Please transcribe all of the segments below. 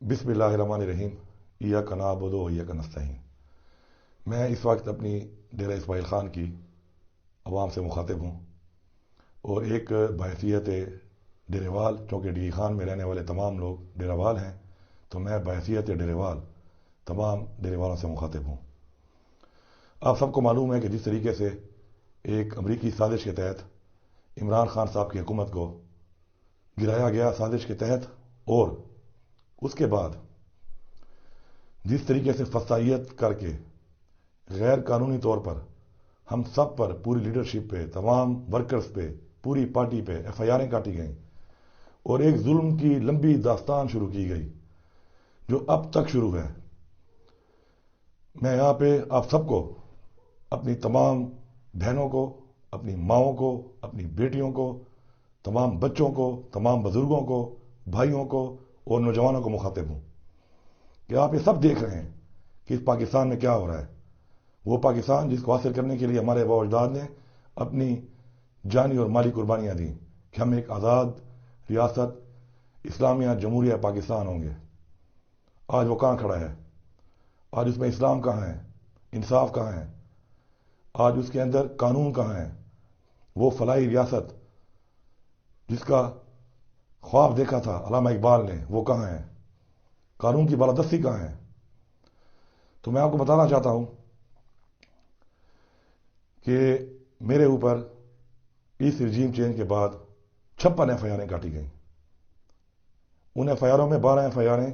بسم اللہ الرحمن الرحیم، ایاک نعبد و ایاک نستعین۔ میں اس وقت اپنی ڈیرہ اسماعیل خان کی عوام سے مخاطب ہوں، اور ایک بحیثیت ڈیرے وال، چونکہ ڈی خان میں رہنے والے تمام لوگ ڈیرہ وال ہیں، تو میں بحیثیت ڈیرے وال تمام ڈیرے والوں سے مخاطب ہوں۔ آپ سب کو معلوم ہے کہ جس طریقے سے ایک امریکی سازش کے تحت عمران خان صاحب کی حکومت کو گرایا گیا، سازش کے تحت، اور اس کے بعد جس طریقے سے فسائیت کر کے غیر قانونی طور پر ہم سب پر، پوری لیڈرشپ پہ، تمام ورکرز پہ، پوری پارٹی پہ ایف آئی آریں کاٹی گئیں، اور ایک ظلم کی لمبی داستان شروع کی گئی جو اب تک شروع ہے۔ میں یہاں پہ آپ سب کو، اپنی تمام بہنوں کو، اپنی ماؤں کو، اپنی بیٹیوں کو، تمام بچوں کو، تمام بزرگوں کو، بھائیوں کو اور نوجوانوں کو مخاطب ہوں کہ آپ یہ سب دیکھ رہے ہیں کہ اس پاکستان میں کیا ہو رہا ہے۔ وہ پاکستان جس کو حاصل کرنے کے لیے ہمارے آباء و اجداد نے اپنی جانی اور مالی قربانیاں دیں کہ ہم ایک آزاد ریاست اسلامیہ جمہوریہ پاکستان ہوں گے، آج وہ کہاں کھڑا ہے؟ آج اس میں اسلام کہاں ہے؟ انصاف کہاں ہے؟ آج اس کے اندر قانون کہاں ہے؟ وہ فلاحی ریاست جس کا خواب دیکھا تھا علامہ اقبال نے، وہ کہاں ہے؟ قانون کی بالادستی کہاں ہے؟ تو میں آپ کو بتانا چاہتا ہوں کہ میرے اوپر اس رجیم چینج کے بعد 56 ایف آئی آریں کاٹی گئیں۔ ان ایف آئی آروں میں 12 ایف آئی آریں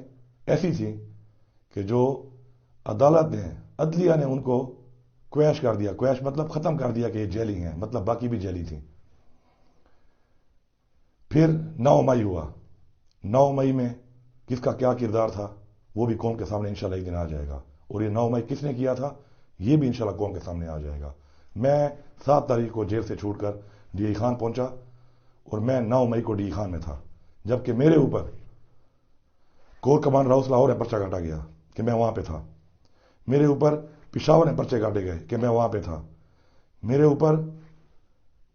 ایسی تھیں کہ جو عدالت نے، عدلیہ نے ان کو کویش کر دیا۔ کویش مطلب ختم کر دیا کہ یہ جیلی ہیں، مطلب باقی بھی جیلی تھیں۔ پھر 9 مئی ہوا۔ 9 مئی میں کس کا کیا کردار تھا وہ بھی قوم کے سامنے انشاءاللہ ایک دن آ جائے گا، اور یہ 9 مئی کس نے کیا تھا یہ بھی انشاءاللہ قوم کے سامنے آ جائے گا۔ میں 7 تاریخ کو جیل سے چھوٹ کر ڈی ای خان پہنچا، اور میں 9 مئی کو ڈی ای خان میں تھا، جبکہ میرے اوپر کور کمانڈر ہاؤس لاہور میں پرچہ کاٹا گیا کہ میں وہاں پہ تھا۔ میرے اوپر پشاور میں پرچے کاٹے گئے کہ میں وہاں پہ تھا۔ میرے اوپر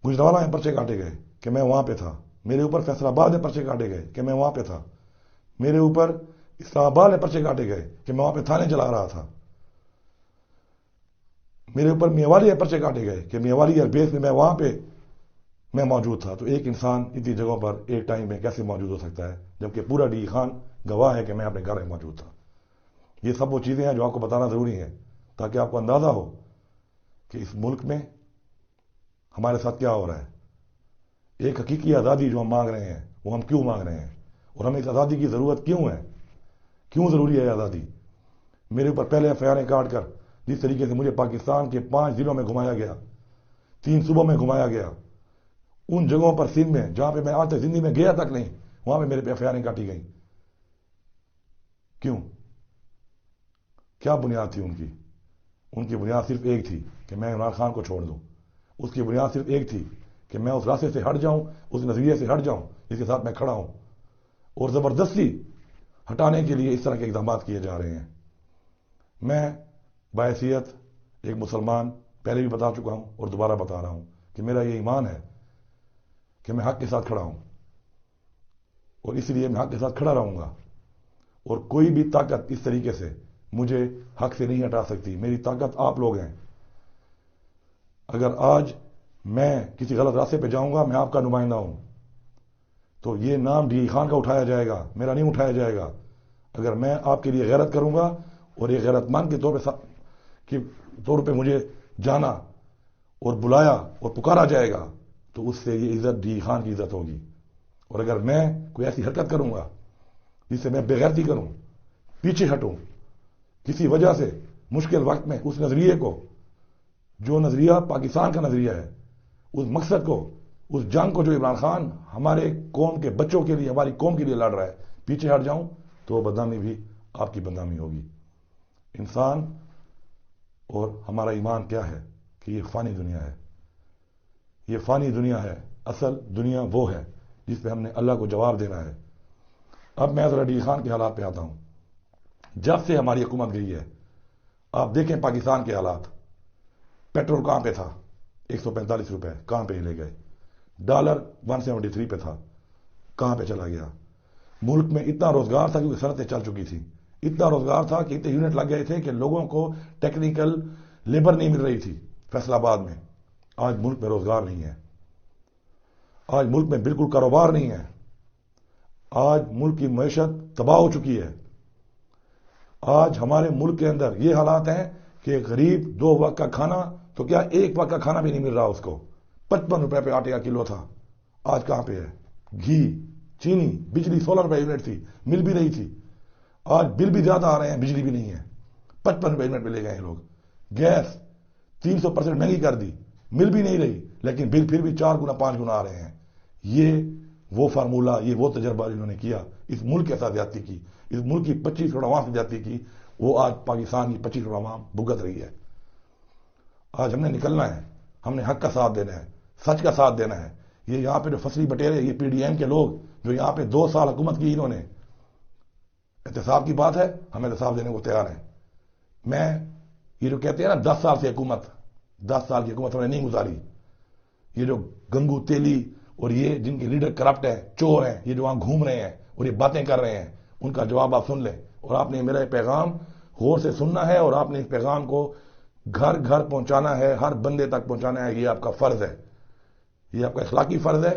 گجرانوالہ میں پرچے کاٹے گئے کہ میں وہاں پہ تھا۔ میرے اوپر فیصل آباد میں پرچے کاٹے گئے کہ میں وہاں پہ تھا۔ میرے اوپر اسلام آباد میں پرچے کاٹے گئے کہ میں وہاں پہ تھانے چلا رہا تھا۔ میرے اوپر میوالی میں پرچے کاٹے گئے کہ میوالی ایئر بیس میں میں وہاں پہ میں موجود تھا۔ تو ایک انسان اتنی جگہوں پر ایک ٹائم میں کیسے موجود ہو سکتا ہے، جبکہ پورا ڈی خان گواہ ہے کہ میں اپنے گھر میں موجود تھا۔ یہ سب وہ چیزیں ہیں جو آپ کو بتانا ضروری ہے تاکہ آپ کو اندازہ ہو کہ اس ملک میں ہمارے ساتھ کیا ہو رہا ہے۔ ایک حقیقی آزادی جو ہم مانگ رہے ہیں وہ ہم کیوں مانگ رہے ہیں، اور ہمیں اس آزادی کی ضرورت کیوں ہے، کیوں ضروری ہے آزادی۔ میرے اوپر پہلے ایف آئی آریں کاٹ کر جس طریقے سے مجھے پاکستان کے 5 ضلعوں میں گھمایا گیا، 3 صوبوں میں گھمایا گیا، ان جگہوں پر سندھ میں جہاں پہ میں آج تک زندگی میں گیا تک نہیں، وہاں پہ میرے پہ ایف آئی آریں کاٹی گئیں۔ کیوں؟ کیا بنیاد تھی ان کی؟ ان کی بنیاد صرف ایک تھی کہ میں عمران خان کو چھوڑ دوں۔ اس کی بنیاد صرف ایک تھی کہ میں اس راستے سے ہٹ جاؤں، اس نظریے سے ہٹ جاؤں جس کے ساتھ میں کھڑا ہوں، اور زبردستی ہٹانے کے لیے اس طرح کے اقدامات کیے جا رہے ہیں۔ میں بحیثیت ایک مسلمان پہلے بھی بتا چکا ہوں اور دوبارہ بتا رہا ہوں کہ میرا یہ ایمان ہے کہ میں حق کے ساتھ کھڑا ہوں، اور اس لیے میں حق کے ساتھ کھڑا رہوں گا، اور کوئی بھی طاقت اس طریقے سے مجھے حق سے نہیں ہٹا سکتی۔ میری طاقت آپ لوگ ہیں۔ اگر آج میں کسی غلط راستے پہ جاؤں گا، میں آپ کا نمائندہ ہوں، تو یہ نام ڈی خان کا اٹھایا جائے گا، میرا نہیں اٹھایا جائے گا۔ اگر میں آپ کے لیے غیرت کروں گا اور ایک غیرت مند کے طور پہ مجھے جانا اور بلایا اور پکارا جائے گا، تو اس سے یہ عزت ڈی خان کی عزت ہوگی۔ اور اگر میں کوئی ایسی حرکت کروں گا جس سے میں بے غیرتی کروں، پیچھے ہٹوں کسی وجہ سے، مشکل وقت میں اس نظریے کو، جو نظریہ پاکستان کا نظریہ ہے، اس مقصد کو، اس جنگ کو جو عمران خان ہمارے قوم کے بچوں کے لیے، ہماری قوم کے لیے لڑ رہا ہے، پیچھے ہٹ جاؤں، تو وہ بدنامی بھی آپ کی بدنامی ہوگی۔ انسان اور ہمارا ایمان کیا ہے کہ یہ فانی دنیا ہے، یہ فانی دنیا ہے۔ اصل دنیا وہ ہے جس پہ ہم نے اللہ کو جواب دینا ہے۔ اب میں ذرا ڈی خان کے حالات پہ آتا ہوں۔ جب سے ہماری حکومت گئی ہے، آپ دیکھیں پاکستان کے حالات۔ پیٹرول کہاں پہ تھا؟ 145 روپے، کہاں پہ لے گئے؟ ڈالر 173 پہ تھا، کہاں پہ چلا گیا؟ ملک میں اتنا روزگار تھا کیونکہ صنعتیں چل چکی تھی، اتنا روزگار تھا کہ اتنے یونٹ لگ گئے تھے کہ لوگوں کو ٹیکنیکل لیبر نہیں مل رہی تھی فیصل آباد میں۔ آج ملک میں روزگار نہیں ہے، آج ملک میں بالکل کاروبار نہیں ہے، آج ملک کی معیشت تباہ ہو چکی ہے۔ آج ہمارے ملک کے اندر یہ حالات ہیں کہ غریب 2 وقت کا کھانا تو کیا 1 وقت کا کھانا بھی نہیں مل رہا اس کو۔ 55 روپے پہ آٹے کا کلو تھا، آج کہاں پہ ہے؟ گھی، چینی، بجلی 16 روپے یونٹ تھی، مل بھی رہی تھی، آج بل بھی زیادہ آ رہے ہیں، بجلی بھی نہیں ہے، 55 روپے یونٹ پہ لے گئے ہیں لوگ۔ گیس 300% مہنگی کر دی، مل بھی نہیں رہی، لیکن بل پھر بھی 4 گنا 5 گنا آ رہے ہیں۔ یہ وہ فارمولہ، یہ وہ تجربہ انہوں نے کیا، اس ملک کے ساتھ زیادتی کی، اس ملک کی 25 کروڑ عوام سے زیادتی کی، وہ آج پاکستان کی 25 کروڑ عوام بھگت رہی ہے۔ آج ہم نے نکلنا ہے، ہم نے حق کا ساتھ دینا ہے، سچ کا ساتھ دینا ہے۔ یہ یہاں پہ جو فصلی بٹیرے، یہ پی ڈی ایم کے لوگ جو یہاں پہ 2 سال حکومت کی، انہوں نے، احتساب کی بات ہے، ہم احتساب دینے کو تیار ہیں۔ میں یہ جو کہتے ہیں نا 10 سال سے حکومت، 10 سال کی حکومت ہم نے نہیں گزاری۔ یہ جو گنگو تیلی اور یہ جن کے لیڈر کرپٹ ہیں، چور ہیں، یہ جو وہاں گھوم رہے ہیں اور یہ باتیں کر رہے ہیں، ان کا جواب آپ سن لیں، اور آپ نے میرا پیغام غور سے سننا ہے، اور آپ نے اس پیغام کو گھر گھر پہنچانا ہے، ہر بندے تک پہنچانا ہے۔ یہ آپ کا فرض ہے، یہ آپ کا اخلاقی فرض ہے،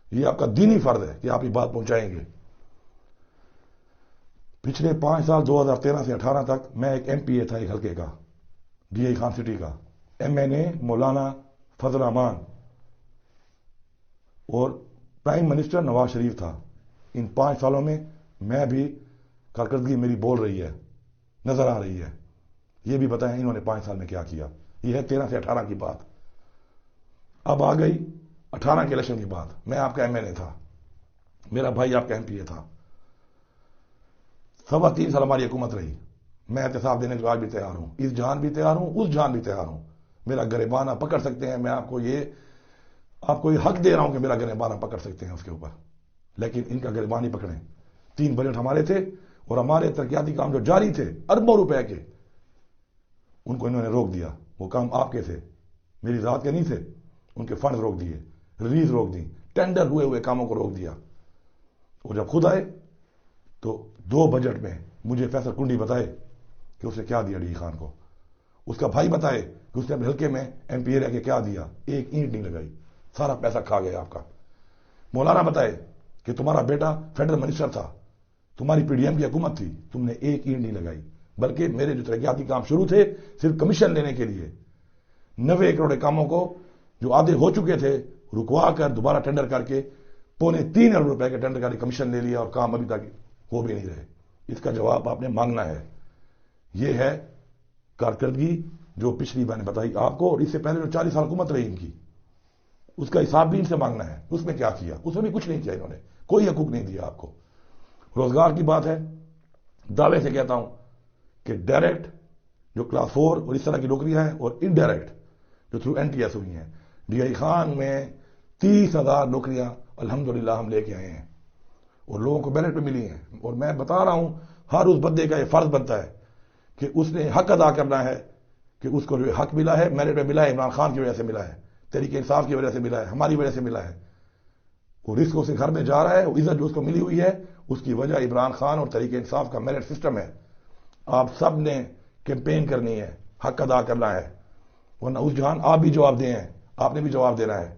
یہ آپ کا دینی فرض ہے کہ آپ یہ بات پہنچائیں گے۔ پچھلے 5 سال 2013 سے 18 تک میں ایک ایم پی اے تھا ایک حلقے کا، ڈی آئی خان سٹی کا۔ ایم این اے مولانا فضل الرحمان اور پرائم منسٹر نواز شریف تھا۔ ان 5 سالوں میں میں بھی کارکردگی میری بول رہی ہے، نظر آ رہی ہے۔ یہ بھی بتائیں انہوں نے 5 سال میں کیا کیا۔ یہ ہے 13 سے 18 کی بات۔ اب آ گئی 18 کے الیکشن کی بات۔ میں آپ کا ایم این اے تھا، میرا بھائی آپ کا ایم پی اے تھا۔ 3.25 سال ہماری حکومت رہی۔ میں احتساب دینے کو آج بھی تیار ہوں، اس جہان بھی تیار ہوں، اس جہان بھی تیار ہوں۔ میرا گریبان آپ پکڑ سکتے ہیں، میں آپ کو یہ حق دے رہا ہوں کہ میرا گریبان آپ پکڑ سکتے ہیں اس کے اوپر، لیکن ان کا گریبان ہی پکڑیں۔ 3 بجٹ ہمارے تھے اور ہمارے ترقیاتی کام جو جاری تھے اربوں روپے کے، ان کو انہوں نے روک دیا۔ وہ کام آپ کے تھے، میری ذات کے نہیں تھے۔ ان کے فنڈز روک دیے، ریلیز روک دی، ٹینڈر ہوئے کاموں کو روک دیا۔ اور جب خود آئے تو 2 بجٹ میں مجھے فیصل کنڈی بتائے کہ اس نے کیا دیا ڈی خان کو، اس کا بھائی بتائے کہ اس نے اپنے حلقے میں ایم پی اے رہ کے کیا دیا، 1 اینٹ نہیں لگائی، سارا پیسہ کھا گیا آپ کا۔ مولانا بتائے کہ تمہارا بیٹا فیڈرل منسٹر تھا، تمہاری پی ڈی ایم کی حکومت تھی، تم نے 1 اینٹ نہیں لگائی، بلکہ میرے جو ترقیاتی کام شروع تھے صرف کمیشن لینے کے لیے 90 کروڑ کاموں کو جو آدھے ہو چکے تھے رکوا کر دوبارہ ٹینڈر کر کے 2.25 ارب روپے کے ٹینڈر کر کے کمیشن لے لیا، اور کام ابھی تک ہو بھی نہیں رہے۔ اس کا جواب آپ نے مانگنا ہے۔ یہ ہے کارکردگی جو پچھلی میں نے بتائی آپ کو، اور اس سے پہلے جو 40 سال حکومت رہی ان کی، اس کا حساب بھی ان سے مانگنا ہے۔ اس میں کیا کیا؟ اس میں بھی کچھ نہیں کیا انہوں نے، کوئی حقوق نہیں دیا آپ کو۔ روزگار کی بات ہے، دعوے سے کہتا ہوں کہ ڈائریکٹ جو کلاس 4 اور اس طرح کی نوکریاں ہیں، اور انڈائریکٹ جو تھرو این ٹی ایس ہوئی ہیں، ڈی آئی خان میں 30,000 نوکریاں الحمدللہ ہم لے کے آئے ہیں، اور لوگوں کو میرٹ پہ ملی ہیں۔ اور میں بتا رہا ہوں، ہر اس بندے کا یہ فرض بنتا ہے کہ اس نے حق ادا کرنا ہے، کہ اس کو جو حق ملا ہے میرٹ پہ ملا ہے، عمران خان کی وجہ سے ملا ہے، تحریک انصاف کی وجہ سے ملا ہے، ہماری وجہ سے ملا ہے۔ اور رزق اس کے گھر میں جا رہا ہے، وہ عزت جو اس کو ملی ہوئی ہے، اس کی وجہ عمران خان اور تحریک انصاف کا میرٹ سسٹم ہے۔ آپ سب نے کیمپین کرنی ہے، حق ادا کرنا ہے، ورنہ اس جہان آپ بھی جواب دیں ہیں، آپ نے بھی جواب دینا ہے۔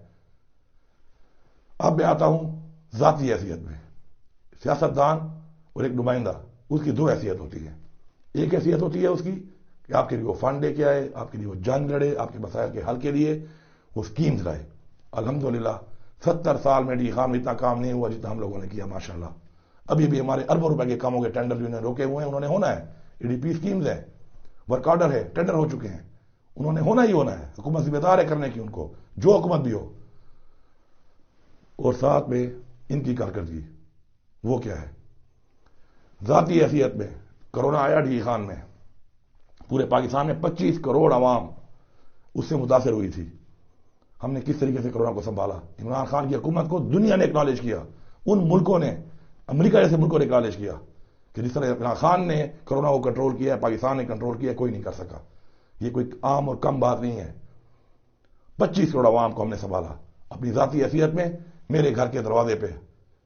اب میں آتا ہوں ذاتی حیثیت میں۔ سیاستدان اور ایک نمائندہ، اس کی 2 حیثیت ہوتی ہے۔ ایک حیثیت ہوتی ہے اس کی کہ آپ کے لیے وہ فنڈ لے کے آئے، آپ کے لیے وہ جنگ لڑے، آپ کے مسائل کے حل کے لیے وہ سکیمز لائے۔ الحمدللہ 70 سال میں ڈی خان میں اتنا کام نہیں ہوا جتنا ہم لوگوں نے کیا، ماشاءاللہ۔ ابھی بھی ہمارے اربوں روپے کے کاموں کے ٹینڈر جو انہوں نے روکے ہوئے ہیں، انہوں نے ہونا ہے۔ ای ڈی پی سکیمز ہیں، ورک آرڈر ہے، ٹینڈر ہو چکے ہیں، انہوں نے ہونا ہی ہونا ہے۔ حکومت ذمہ دار ہے کرنے کی، ان کو جو حکومت بھی ہو۔ اور ساتھ میں ان کی کارکردگی وہ کیا ہے؟ ذاتی حیثیت میں کرونا آیا ڈی خان میں، پورے پاکستان میں 25 کروڑ عوام اس سے متاثر ہوئی تھی۔ ہم نے کس طریقے سے کرونا کو سنبھالا؟ عمران خان کی حکومت کو دنیا نے اکنالج کیا، ان ملکوں نے، امریکہ جیسے ملکوں نے اکنالج کیا کہ جس طرح عمران خان نے کرونا کو کنٹرول کیا ہے، پاکستان نے کنٹرول کیا، کوئی نہیں کر سکا۔ یہ کوئی عام اور کم بات نہیں ہے۔ 25 کروڑ عوام کو ہم نے سنبھالا اپنی ذاتی حیثیت میں، میرے گھر کے دروازے پہ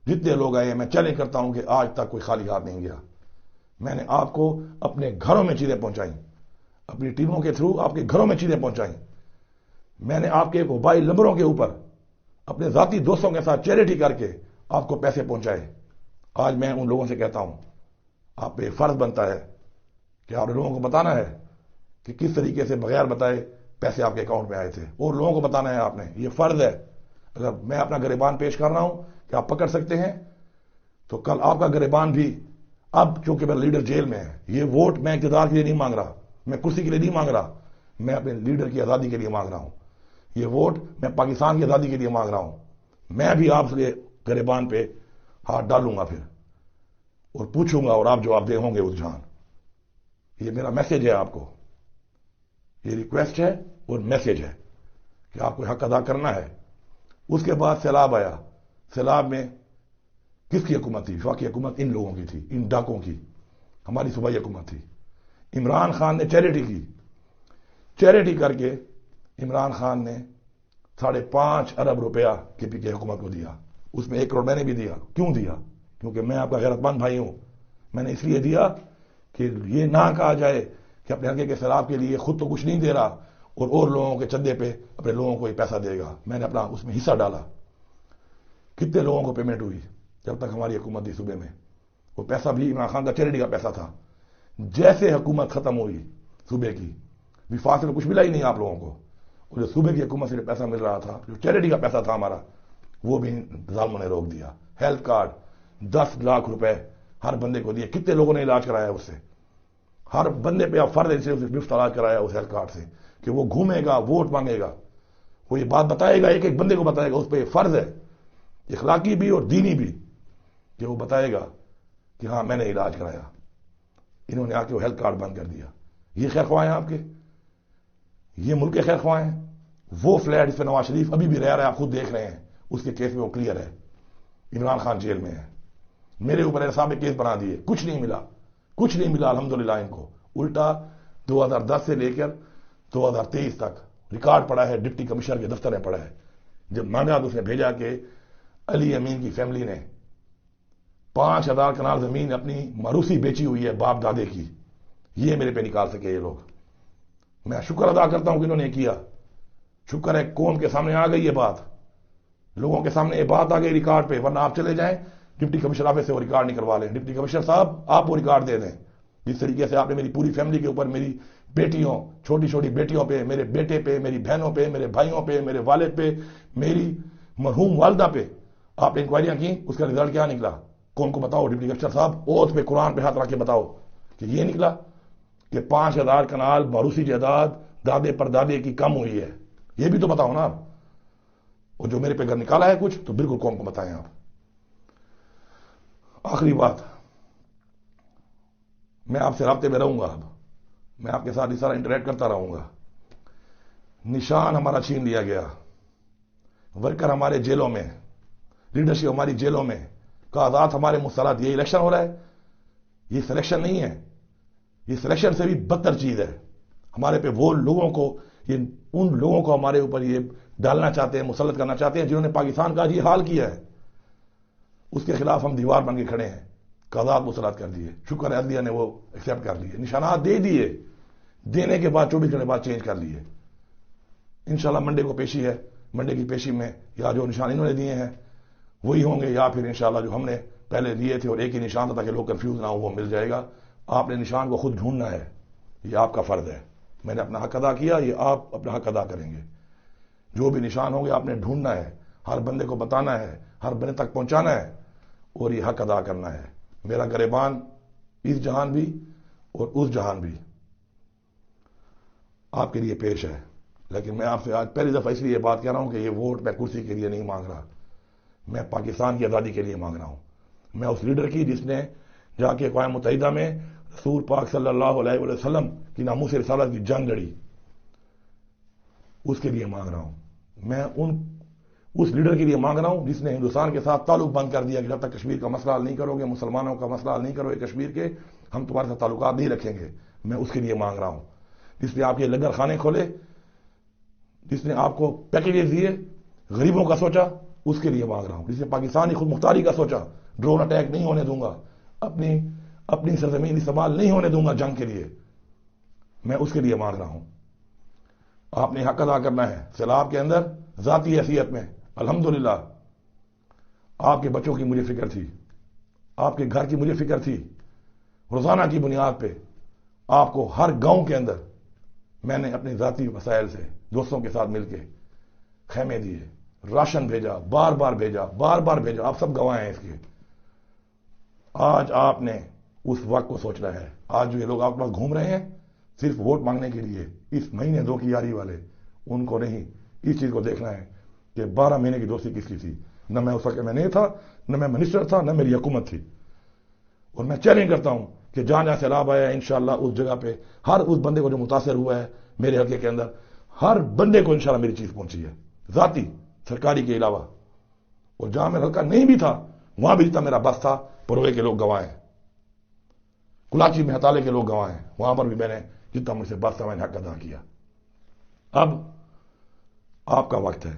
جتنے لوگ آئے ہیں میں چیلنج کرتا ہوں کہ آج تک کوئی خالی ہاتھ نہیں گیا. میں نے آپ کو اپنے گھروں میں چیزیں پہنچائیں، اپنی ٹیموں کے تھرو آپ کے گھروں میں چیزیں پہنچائیں. میں نے آپ کے موبائل نمبروں کے اوپر اپنے ذاتی دوستوں کے ساتھ چیریٹی کر کے آپ کو پیسے پہنچائے. آج میں ان لوگوں سے کہتا ہوں آپ پہ فرض بنتا ہے کہ آپ لوگوں کو بتانا ہے کہ کس طریقے سے بغیر بتائے پیسے آپ کے اکاؤنٹ میں آئے تھے، اور لوگوں کو بتانا ہے آپ نے. یہ فرض ہے. اگر میں اپنا گریبان پیش کر رہا ہوں کہ آپ پکڑ سکتے ہیں تو کل آپ کا گریبان بھی. اب چونکہ میرا لیڈر جیل میں ہے، یہ ووٹ میں اقتدار کے لیے نہیں مانگ رہا، میں کرسی کے لیے نہیں مانگ رہا، میں اپنے لیڈر کی آزادی کے لیے مانگ رہا ہوں. یہ ووٹ میں پاکستان کی آزادی کے لیے مانگ رہا ہوں. میں بھی آپ کے گریبان پہ ہاتھ ڈالوں گا پھر اور پوچھوں گا، اور آپ جواب دے ہوں گے اس جہان. یہ میرا میسج ہے آپ کو، یہ ریکویسٹ ہے اور میسج ہے کہ آپ کو حق ادا کرنا ہے. اس کے بعد سیلاب آیا. سیلاب میں کس کی حکومت تھی؟ وفاقی حکومت ان لوگوں کی تھی، ان ڈاکوں کی. ہماری صوبائی حکومت تھی. عمران خان نے چیریٹی کی. چیریٹی کر کے عمران خان نے 5.5 ارب روپیہ کے پی کے حکومت کو دیا. اس میں 1 کروڑ میں نے بھی دیا. کیوں دیا؟ کیونکہ میں آپ کا غیرت مند بھائی ہوں. میں نے اس لیے دیا کہ یہ نہ کہا جائے کہ اپنے حلقے کے سیلاب کے لیے خود تو کچھ نہیں دے رہا اور لوگوں کے چندے پہ اپنے لوگوں کو ہی پیسہ دے گا. میں نے اپنا اس میں حصہ ڈالا. کتنے لوگوں کو پیمنٹ ہوئی جب تک ہماری حکومت تھی صوبے میں؟ وہ پیسہ بھی عمران خان کا چیریٹی کا پیسہ تھا. جیسے حکومت ختم ہوئی صوبے کی، وفاق سے کچھ ملا ہی نہیں آپ لوگوں کو. اور جو صوبے کی حکومت سے جو پیسہ مل رہا تھا، جو چیریٹی کا پیسہ تھا ہمارا، وہ بھی ظالموں نے روک دیا. ہیلتھ کارڈ 10 لاکھ روپے ہر بندے کو دیے. کتنے لوگوں نے علاج کرایا اس سے؟ ہر بندے پہ آپ فرض سے مفت علاج کرایا اس ہیلتھ کارڈ سے کہ وہ گھومے گا، ووٹ مانگے گا، وہ یہ بات بتائے گا، ایک ایک بندے کو بتائے گا. اس پہ فرض ہے اخلاقی بھی اور دینی بھی کہ وہ بتائے گا کہ ہاں میں نے علاج کرایا. انہوں نے آ کے وہ ہیلتھ کارڈ بند کر دیا. یہ خیر خواہ ہیں آپ کے، یہ ملک کے خیر خواہ ہیں. وہ فلیٹ اس پہ نواز شریف ابھی بھی رہ رہا ہے، آپ خود دیکھ رہے ہیں. اس کے کیس میں وہ کلیئر ہے. عمران خان جیل میں ہے. میرے اوپر احساب میں کیس بنا دیے. کچھ نہیں ملا، کچھ نہیں ملا الحمدللہ. ان کو الٹا 2010 سے لے کر 2023 تک ریکارڈ پڑا ہے، ڈپٹی کمشنر کے دفتر میں پڑا ہے. جب مانگا تو اس نے بھیجا کہ علی امین کی فیملی نے 5,000 کنال زمین اپنی مروسی بیچی ہوئی ہے باپ دادے کی. یہ میرے پہ نکال سکے یہ لوگ. میں شکر ادا کرتا ہوں کہ انہوں نے کیا. شکر ہے قوم کے سامنے آ گئی یہ بات، لوگوں کے سامنے یہ بات آ گئی ریکارڈ پہ. ورنہ آپ چلے جائیں ڈپٹی کمشنر آفس سے وہ ریکارڈ نہیں کروا لیں. ڈپٹی کمشنر صاحب آپ وہ ریکارڈ دے دیں. جس طریقے سے آپ نے میری پوری فیملی کے اوپر، میری بیٹیوں، چھوٹی چھوٹی بیٹیوں پہ، میرے بیٹے پہ، میری بہنوں پہ، میرے بھائیوں پہ، میرے والد پہ، میری مرحوم والدہ پہ آپ نے انکوائریاں کی. اس کا رزلٹ کیا نکلا؟ کون کو بتاؤ ڈپٹی کمشنر صاحب. اوتھ پہ قرآن پہ ہاتھ رکھ کے بتاؤ کہ یہ نکلا کہ 5,000 کنال موروثی جائیداد دادے پر دادے کی کم ہوئی ہے. یہ بھی تو بتاؤ نا آپ. اور جو میرے پہ گھر نکالا ہے کچھ تو بالکل قوم کو بتائیں آپ. آخری بات، میں آپ سے رابطے میں رہوں گا. اب میں آپ کے ساتھ اس طرح انٹریکٹ کرتا رہوں گا. نشان ہمارا چھین لیا گیا، ورکر ہمارے جیلوں میں، لیڈرشپ ہماری جیلوں میں، قیادات ہمارے مسترد. یہ الیکشن ہو رہا ہے، یہ سلیکشن نہیں ہے. یہ سلیکشن سے بھی بدتر چیز ہے. ہمارے پہ وہ لوگوں کو، یہ ان لوگوں کو ہمارے اوپر یہ ڈالنا چاہتے ہیں، مسلط کرنا چاہتے ہیں جنہوں نے پاکستان کا یہ حال کیا ہے. اس کے خلاف ہم دیوار بن کے کھڑے ہیں. قیادات مسلط کر دیے. شکر ہے عدلیہ نے وہ ایکسیپٹ کر لیے. نشانات دے دیے، دینے کے بعد 24 گھنٹے بعد چینج کر لیے. انشاءاللہ منڈے کو پیشی ہے. منڈے کی پیشی میں یا جو نشان انہوں نے دیے ہیں وہی ہوں گے، یا پھر انشاءاللہ جو ہم نے پہلے دیے تھے اور ایک ہی نشان تھا تاکہ لوگ کنفیوز نہ ہو، وہ مل جائے گا. آپ نے نشان کو خود ڈھونڈنا ہے، یہ آپ کا فرض ہے. میں نے اپنا حق ادا کیا، یہ آپ اپنا حق ادا کریں گے. جو بھی نشان ہوں گے آپ نے ڈھونڈنا ہے، ہر بندے کو بتانا ہے، ہر بندے تک پہنچانا ہے اور یہ حق ادا کرنا ہے. میرا گریبان اس جہان بھی اور اس جہان بھی آپ کے لیے پیش ہے. لیکن میں آپ سے آج پہلی دفعہ اس لیے یہ بات کہہ رہا ہوں کہ یہ ووٹ میں کرسی کے لیے نہیں مانگ رہا، میں پاکستان کی آزادی کے لیے مانگ رہا ہوں. میں اس لیڈر کی جس نے جا کے اقوام متحدہ میں رسول پاک صلی اللہ علیہ وسلم کی ناموس رسالت کی جنگ لڑی، اس کے لیے مانگ رہا ہوں. میں اس لیڈر کے لیے مانگ رہا ہوں جس نے ہندوستان کے ساتھ تعلق بند کر دیا کہ جب تک کشمیر کا مسئلہ حل نہیں کرو گے، مسلمانوں کا مسئلہ حل نہیں کرو گے کشمیر کے، ہم تمہارے ساتھ تعلقات نہیں رکھیں گے. میں اس کے لیے مانگ رہا ہوں جس نے آپ کے لنگر خانے کھولے، جس نے آپ کو پیکیجز دیے، غریبوں کا سوچا، اس کے لیے مانگ رہا ہوں، جس نے پاکستانی خود مختاری کا سوچا، ڈرون اٹیک نہیں ہونے دوں گا، اپنی سرزمین استعمال نہیں ہونے دوں گا جنگ کے لیے، میں اس کے لیے مانگ رہا ہوں۔ آپ نے حق ادا کرنا ہے۔ سیلاب کے اندر ذاتی حیثیت میں الحمدللہ آپ کے بچوں کی مجھے فکر تھی، آپ کے گھر کی مجھے فکر تھی، روزانہ کی بنیاد پہ آپ کو ہر گاؤں کے اندر میں نے اپنے ذاتی وسائل سے دوستوں کے ساتھ مل کے خیمے دیے، راشن بھیجا، بار بار بھیجا، آپ سب گواہ ہیں اس کے۔ آج آپ نے اس وقت کو سوچنا ہے۔ آج جو یہ لوگ آپ کے پاس گھوم رہے ہیں صرف ووٹ مانگنے کے لیے، اس مہینے دو کی یاری والے، ان کو نہیں، اس چیز کو دیکھنا ہے کہ 12 مہینے کی دوستی کس کی تھی۔ نہ میں اس وقت میں نہیں تھا، نہ میں منسٹر تھا، نہ میری حکومت تھی، اور میں چیلنج کرتا ہوں کہ جہاں جہاں سیلاب آیا ہے انشاءاللہ اس جگہ پہ ہر اس بندے کو جو متاثر ہوا ہے میرے حلقے کے اندر، ہر بندے کو انشاءاللہ میری چیز پہنچی ہے، ذاتی سرکاری کے علاوہ۔ اور جہاں میرا حلقہ نہیں بھی تھا وہاں بھی جتنا میرا بس تھا، پروے کے لوگ گواہ ہیں، کلاچی میں ہتالے کے لوگ گواہ ہیں، وہاں پر بھی میں نے جتنا مجھ سے بس تھا میں نے حق ادا کیا۔ اب آپ کا وقت ہے،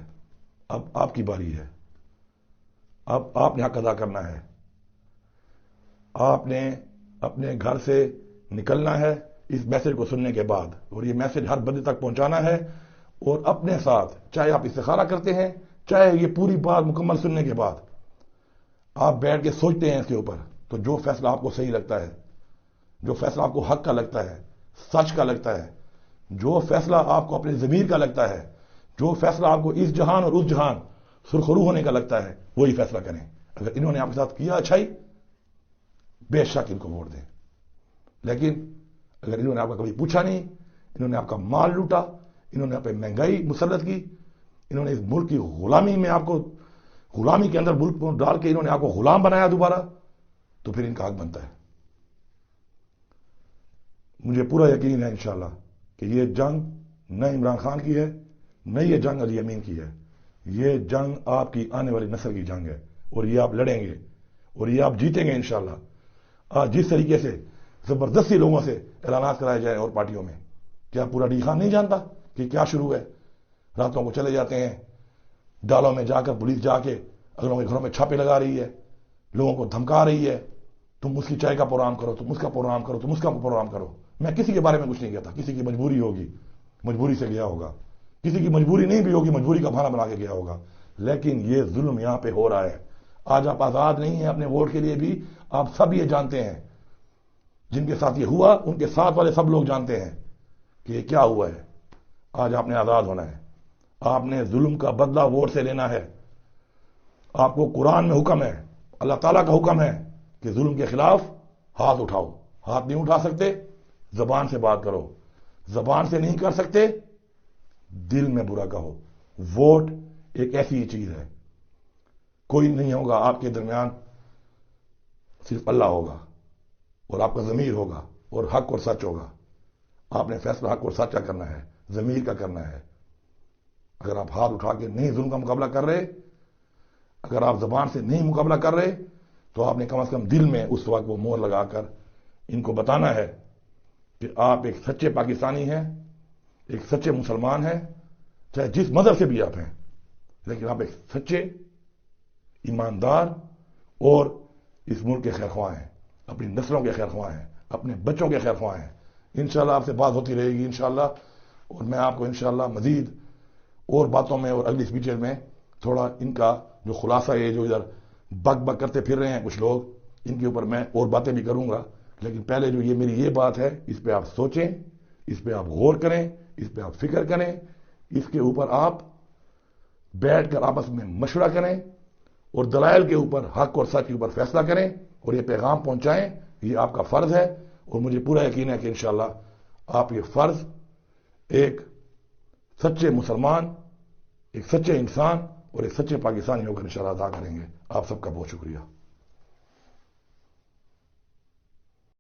اب آپ کی باری ہے، اب آپ نے حق ادا کرنا ہے۔ آپ نے اپنے گھر سے نکلنا ہے اس میسج کو سننے کے بعد، اور یہ میسج ہر بندے تک پہنچانا ہے، اور اپنے ساتھ چاہے آپ استخارہ کرتے ہیں، چاہے یہ پوری بات مکمل سننے کے بعد آپ بیٹھ کے سوچتے ہیں اس کے اوپر، تو جو فیصلہ آپ کو صحیح لگتا ہے، جو فیصلہ آپ کو حق کا لگتا ہے، سچ کا لگتا ہے، جو فیصلہ آپ کو اپنے ضمیر کا لگتا ہے، جو فیصلہ آپ کو اس جہان اور اس جہان سرخرو ہونے کا لگتا ہے، وہی فیصلہ کریں۔ اگر انہوں نے آپ کے ساتھ کیا اچھائی، بے شک ان کو ووٹ دیں، لیکن اگر انہوں نے آپ کا کبھی پوچھا نہیں، انہوں نے آپ کا مال لوٹا، انہوں نے آپ پہ مہنگائی مسلط کی، انہوں نے اس ملک کی غلامی میں آپ کو، غلامی کے اندر ملک کو ڈال کے انہوں نے آپ کو غلام بنایا دوبارہ، تو پھر ان کا حق بنتا ہے۔ مجھے پورا یقین ہے انشاءاللہ کہ یہ جنگ نہ عمران خان کی ہے، نہ یہ جنگ علی امین کی ہے، یہ جنگ آپ کی آنے والی نسل کی جنگ ہے، اور یہ آپ لڑیں گے اور یہ آپ جیتیں گے انشاءاللہ۔ آج جس طریقے سے زبردستی لوگوں سے اعلانات کرائے جائیں اور پارٹیوں میں، کیا پورا ڈی خان نہیں جانتا کہ کیا شروع ہے؟ راتوں کو چلے جاتے ہیں ڈالوں میں جا کر، پولیس جا کے اگلوں کے گھروں میں چھاپے لگا رہی ہے، لوگوں کو دھمکا رہی ہے، تم اس کی چائے کا پروگرام کرو، تم اس کا پروگرام کرو، تم اس کا پروگرام کرو۔ میں کسی کے بارے میں کچھ نہیں کہتا، کسی کی مجبوری ہوگی، مجبوری سے گیا ہوگا، کسی کی مجبوری نہیں بھی ہوگی، مجبوری کا بہانہ بنا کے گیا ہوگا، لیکن یہ ظلم یہاں پہ ہو رہا ہے۔ آج آپ آزاد نہیں ہیں اپنے ووٹ کے لیے بھی، آپ سب یہ جانتے ہیں، جن کے ساتھ یہ ہوا ان کے ساتھ والے سب لوگ جانتے ہیں کہ یہ کیا ہوا ہے۔ آج آپ نے آزاد ہونا ہے، آپ نے ظلم کا بدلہ ووٹ سے لینا ہے۔ آپ کو قرآن میں حکم ہے، اللہ تعالیٰ کا حکم ہے کہ ظلم کے خلاف ہاتھ اٹھاؤ۔ ہاتھ نہیں اٹھا سکتے، زبان سے بات کرو، زبان سے نہیں کر سکتے، دل میں برا کہو۔ ووٹ ایک ایسی چیز ہے، کوئی نہیں ہوگا آپ کے درمیان، صرف اللہ ہوگا، اور آپ کا ضمیر ہوگا، اور حق اور سچ ہوگا۔ آپ نے فیصلہ حق اور سچ کا کرنا ہے، ضمیر کا کرنا ہے۔ اگر آپ ہاتھ اٹھا کے نہیں ظلم کا مقابلہ کر رہے، اگر آپ زبان سے نہیں مقابلہ کر رہے، تو آپ نے کم از کم دل میں اس وقت وہ مہر لگا کر ان کو بتانا ہے کہ آپ ایک سچے پاکستانی ہیں، ایک سچے مسلمان ہیں، چاہے جس مذہب سے بھی آپ ہیں، لیکن آپ ایک سچے، ایماندار اور اس ملک کے خیرخواہ ہیں، اپنی نسلوں کے خیرخواہ ہیں، اپنے بچوں کے خیرخواہ ہیں۔ انشاءاللہ آپ سے بات ہوتی رہے گی انشاءاللہ، اور میں آپ کو انشاءاللہ مزید اور باتوں میں اور اگلی اسپیچز میں تھوڑا ان کا جو خلاصہ ہے، جو ادھر بک بک کرتے پھر رہے ہیں کچھ لوگ، ان کے اوپر میں اور باتیں بھی کروں گا، لیکن پہلے جو یہ میری یہ بات ہے، اس پہ آپ سوچیں، اس پہ آپ غور کریں، اس پہ آپ فکر کریں، اس کے اوپر آپ بیٹھ کر آپس میں مشورہ کریں، اور دلائل کے اوپر، حق اور سچ کے اوپر فیصلہ کریں، اور یہ پیغام پہنچائیں۔ یہ آپ کا فرض ہے، اور مجھے پورا یقین ہے کہ انشاءاللہ آپ یہ فرض ایک سچے مسلمان، ایک سچے انسان اور ایک سچے پاکستانی ہو کر انشاءاللہ ادا کریں گے۔ آپ سب کا بہت شکریہ۔